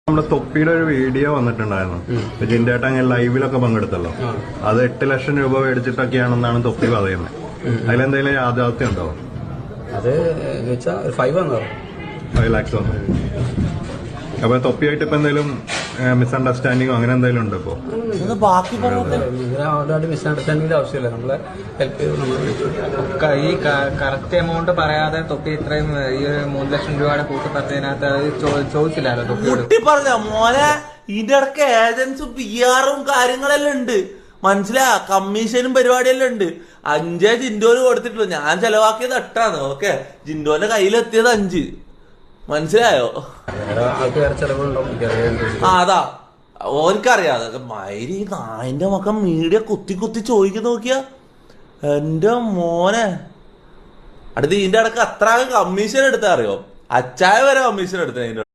നമ്മുടെ തൊപ്പിയുടെ ഒരു വീഡിയോ വന്നിട്ടുണ്ടായിരുന്നു. ജിൻഡേട്ട അങ്ങനെ ലൈവിലൊക്കെ പങ്കെടുത്തല്ലോ. അത് 8 ലക്ഷം രൂപ മേടിച്ചിട്ടൊക്കെയാണെന്നാണ് തൊപ്പി പറയുന്നത്. അതിലെന്തെങ്കിലും യാഥാർത്ഥ്യം ഉണ്ടോ? അത് 5 lakhs വന്നു. അപ്പൊ തൊപ്പിയായിട്ട് ഇപ്പൊ എന്തെങ്കിലും മിസ്അണ്ടർസ്റ്റാൻഡിങ്ങോ അങ്ങനെ എന്തെങ്കിലും ഉണ്ടോ ഇപ്പൊ? മിസ്അണ്ടർസ്റ്റാൻഡിങ്ങിന്റെ ആവശ്യമില്ല. നമ്മളെ ഹെൽപ്പ് ചെയ്ത് ഈ കറക്റ്റ് എമൗണ്ട് പറയാതെ തൊപ്പി ഇത്രയും ഈ 3 ലക്ഷം രൂപയുടെ കൂട്ടി പറഞ്ഞതിനകത്ത് അത് ചോദിച്ചില്ലല്ലോ തൊപ്പി പറഞ്ഞ മോനെ. ഇതിന്റെ ഇടയ്ക്ക് ഏജൻസും PR-ഉം കാര്യങ്ങളെല്ലാം ഉണ്ട്, മനസ്സിലാ. കമ്മീഷനും പരിപാടിയെല്ലാം ഉണ്ട്. 5 ജിൻഡോന് കൊടുത്തിട്ടുള്ളൂ. ഞാൻ ചെലവാക്കിയത് 8 ഓക്കെ. ജിൻഡോന്റെ കയ്യിലെത്തിയത് 5, മനസ്സിലായോ? ആൾക്ക് വേറെ ചെലവുണ്ടാവും. അതാ ഓർക്കറിയാം. അതൊക്കെ മൈരി നായിന്റെ മക്കം മീഡിയ കുത്തി ചോദിക്കുന്ന നോക്കിയാ എന്റെ മോനെ. അടുത്ത് ഇതിന്റെ ഇടക്ക് അത്ര കമ്മീഷൻ എടുത്താ അറിയോ? അച്ചായ വരെ കമ്മീഷൻ എടുത്ത.